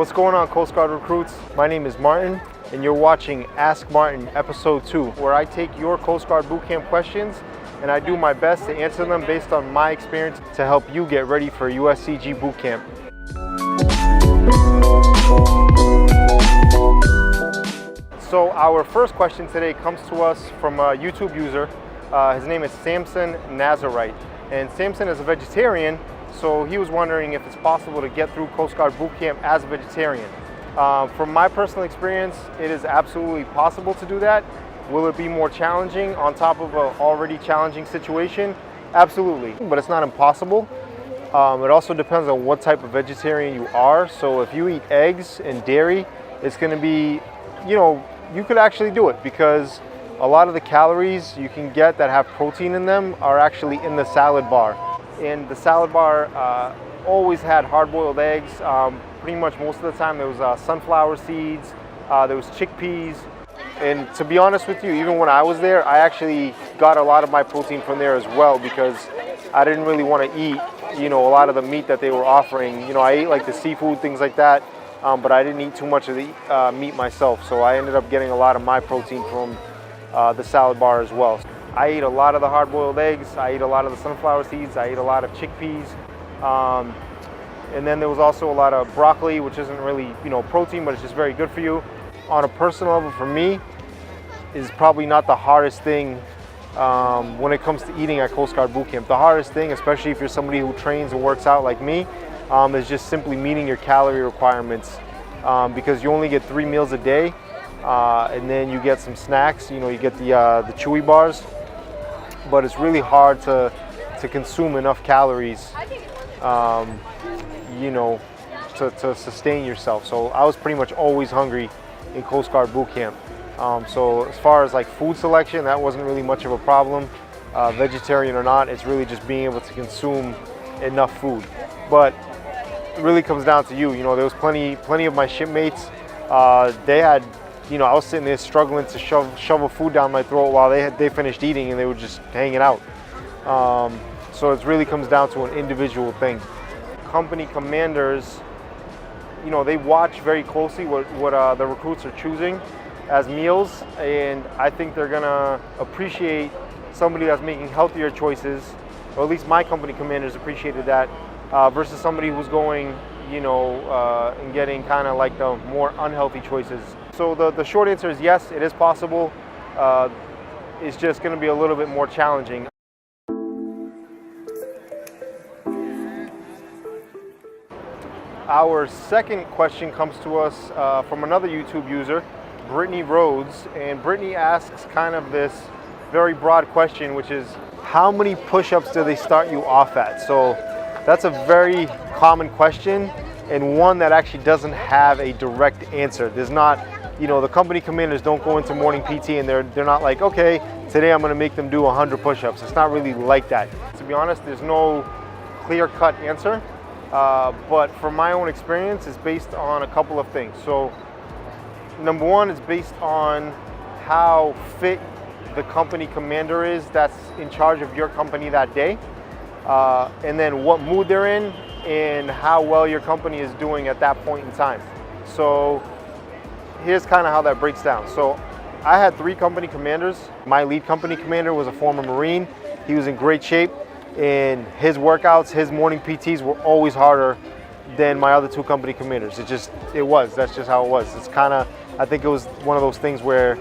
What's going on, Coast Guard recruits? My name is Martin, and you're watching Ask Martin Episode 2, where I take your Coast Guard Boot Camp questions and I do my best to answer them based on my experience to help you get ready for USCG Boot Camp. So our first question today comes to us from a YouTube user. His name is Samson Nazarite, and Samson is a vegetarian, so he was wondering if it's possible to get through Coast Guard Boot Camp as a vegetarian. From my personal experience, it is absolutely possible to do that. Will it be more challenging on top of an already challenging situation? Absolutely, but it's not impossible. It also depends on what type of vegetarian you are. So if you eat eggs and dairy, it's going to be, you could actually do it, because a lot of the calories you can get that have protein in them are actually in the salad bar. And the salad bar always had hard-boiled eggs. Pretty much most of the time there was sunflower seeds, there was chickpeas. And to be honest with you, even when I was there, I actually got a lot of my protein from there as well, because I didn't really want to eat, a lot of the meat that they were offering. I ate like the seafood, things like that, but I didn't eat too much of the meat myself. So I ended up getting a lot of my protein from the salad bar as well. I ate a lot of the hard-boiled eggs, I ate a lot of the sunflower seeds, I ate a lot of chickpeas. And then there was also a lot of broccoli, which isn't really, protein, but it's just very good for you. On a personal level, for me, is probably not the hardest thing when it comes to eating at Coast Guard Boot Camp. The hardest thing, especially if you're somebody who trains and works out like me, is just simply meeting your calorie requirements, because you only get 3 meals a day, and then you get some snacks. You get the chewy bars, but it's really hard to consume enough calories, to sustain yourself. So I was pretty much always hungry in Coast Guard Boot Camp. So as far as like food selection, that wasn't really much of a problem. Vegetarian or not, it's really just being able to consume enough food. But it really comes down to you. There was plenty of my shipmates. They had, I was sitting there struggling to shovel food down my throat while they finished eating, and they were just hanging out. So it really comes down to an individual thing. Company commanders, they watch very closely what the recruits are choosing as meals, and I think they're gonna appreciate somebody that's making healthier choices, or at least my company commanders appreciated that, versus somebody who's going, and getting kind of like the more unhealthy choices. So the short answer is yes, it is possible. It's just gonna be a little bit more challenging. Our second question comes to us from another YouTube user, Brittany Rhodes, and Brittany asks kind of this very broad question, which is, how many push-ups do they start you off at? So that's a very common question, and one that actually doesn't have a direct answer. There's not, the company commanders don't go into morning PT and they're not like, okay, today I'm gonna make them do 100 push-ups. It's not really like that. To be honest, there's no clear-cut answer. But from my own experience, it's based on a couple of things. So number one, it's based on how fit the company commander is that's in charge of your company that day, and then what mood they're in and how well your company is doing at that point in time. So here's kind of how that breaks down. So I had 3 company commanders. My lead company commander was a former Marine. He was in great shape, and his workouts, his morning PTs were always harder than my other 2 company commanders. That's just how it was. It's kind of, I think it was one of those things where,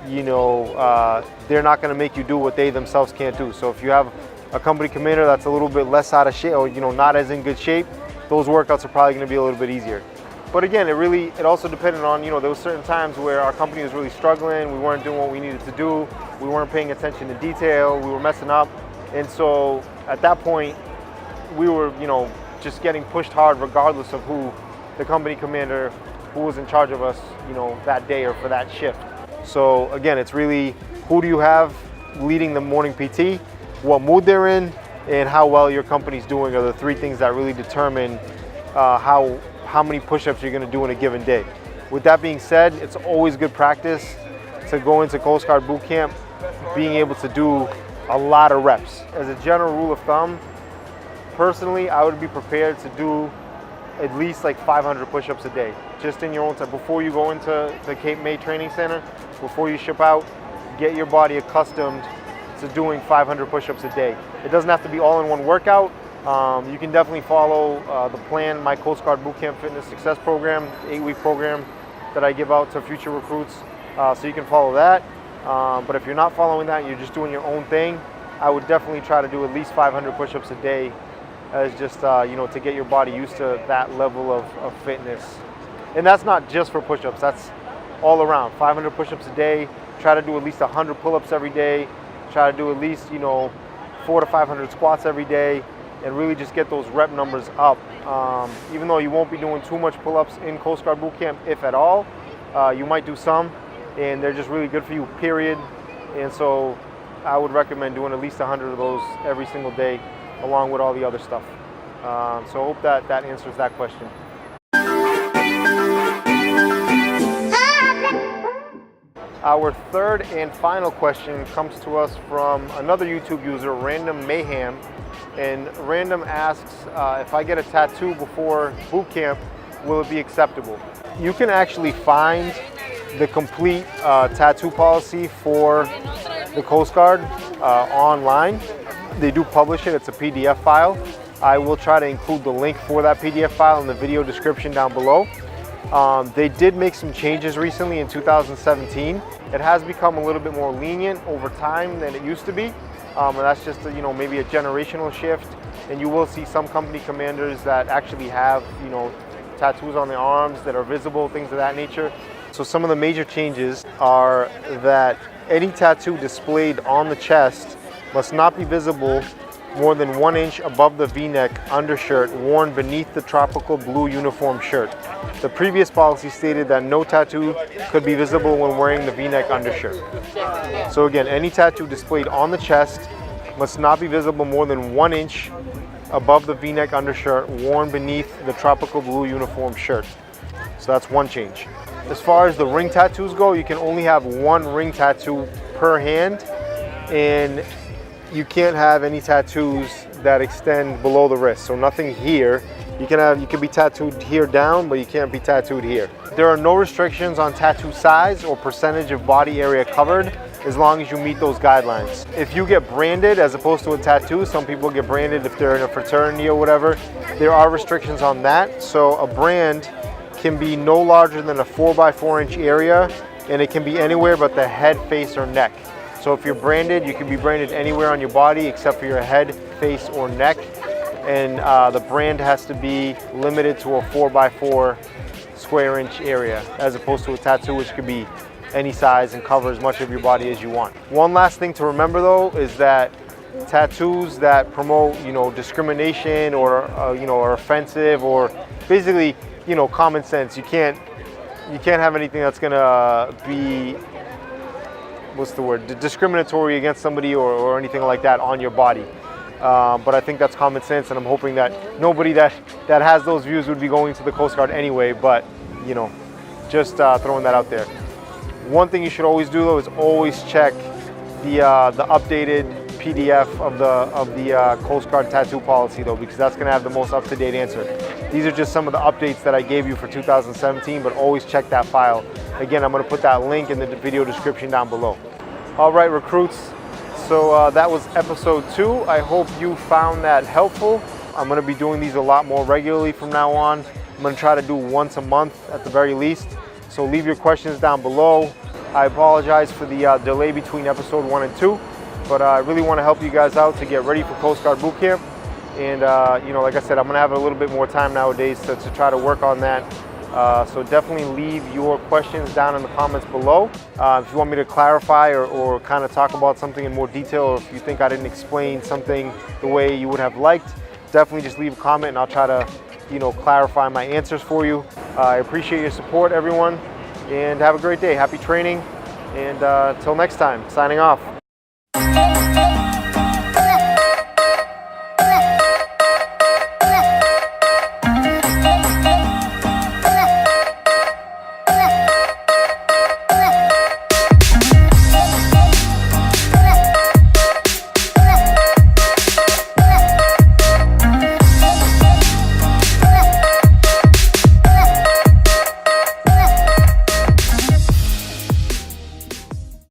they're not going to make you do what they themselves can't do. So if you have a company commander that's a little bit less out of shape, or, not as in good shape, those workouts are probably going to be a little bit easier. But again, it also depended on, there were certain times where our company was really struggling, we weren't doing what we needed to do, we weren't paying attention to detail, we were messing up. And so at that point, we were, just getting pushed hard regardless of who the company commander, who was in charge of us, that day or for that shift. So again, it's really, who do you have leading the morning PT, what mood they're in, and how well your company's doing are the 3 things that really determine how many push-ups you're gonna do in a given day. With that being said, it's always good practice to go into Coast Guard Boot Camp being able to do a lot of reps. As a general rule of thumb, personally, I would be prepared to do at least like 500 push-ups a day, just in your own time. Before you go into the Cape May Training Center, before you ship out, get your body accustomed to doing 500 push-ups a day. It doesn't have to be all in one workout. You can definitely follow the plan, my Coast Guard Boot Camp Fitness Success Program, 8-week program that I give out to future recruits. So you can follow that. But if you're not following that, you're just doing your own thing, I would definitely try to do at least 500 push-ups a day as just, to get your body used to that level of fitness. And that's not just for push-ups, that's all around. 500 push-ups a day, try to do at least 100 pull-ups every day, try to do at least, 400 to 500 squats every day, and really just get those rep numbers up. Even though you won't be doing too much pull-ups in Coast Guard Boot Camp, if at all, you might do some, and they're just really good for you, period. And so I would recommend doing at least 100 of those every single day, along with all the other stuff. So I hope that answers that question. Our third and final question comes to us from another YouTube user, Random Mayhem. And Random asks, if I get a tattoo before boot camp, will it be acceptable? You can actually find the complete tattoo policy for the Coast Guard online. They do publish it, it's a PDF file. I will try to include the link for that PDF file in the video description down below. They did make some changes recently in 2017. It has become a little bit more lenient over time than it used to be. And that's just maybe a generational shift. And you will see some company commanders that actually have tattoos on their arms that are visible, things of that nature. So some of the major changes are that any tattoo displayed on the chest must not be visible more than 1 inch above the V-neck undershirt worn beneath the tropical blue uniform shirt. The previous policy stated that no tattoo could be visible when wearing the V-neck undershirt. So again, any tattoo displayed on the chest must not be visible more than 1 inch above the V-neck undershirt worn beneath the tropical blue uniform shirt. So that's one change. As far as the ring tattoos go, you can only have one ring tattoo per hand, and you can't have any tattoos that extend below the wrist. So nothing here. You can be tattooed here down, but you can't be tattooed here. There are no restrictions on tattoo size or percentage of body area covered, as long as you meet those guidelines. If you get branded as opposed to a tattoo, some people get branded if they're in a fraternity or whatever, there are restrictions on that. So a brand can be no larger than a 4x4 inch area, and it can be anywhere but the head, face, or neck. So if you're branded, you can be branded anywhere on your body except for your head, face, or neck. And the brand has to be limited to a 4x4 square inch area, as opposed to a tattoo, which could be any size and cover as much of your body as you want. One last thing to remember though is that tattoos that promote discrimination or are offensive, or basically common sense, you can't have anything that's gonna be discriminatory against somebody or anything like that on your body. But I think that's common sense, and I'm hoping that nobody that has those views would be going to the Coast Guard anyway, but just throwing that out there. One thing you should always do though is always check the updated PDF of the Coast Guard tattoo policy though, because that's going to have the most up-to-date answer. These are just some of the updates that I gave you for 2017, but always check that file. Again, I'm going to put that link in the video description down below. All right, recruits. So that was episode 2. I hope you found that helpful. I'm going to be doing these a lot more regularly from now on. I'm going to try to do once a month at the very least. So leave your questions down below. I apologize for the delay between episode 1 and 2, but I really want to help you guys out to get ready for Coast Guard Boot Camp. And like I said, I'm going to have a little bit more time nowadays to try to work on that. So definitely leave your questions down in the comments below. If you want me to clarify or kind of talk about something in more detail, or if you think I didn't explain something the way you would have liked, definitely just leave a comment and I'll try to clarify my answers for you. I appreciate your support, everyone, and have a great day. Happy training, and until next time, signing off.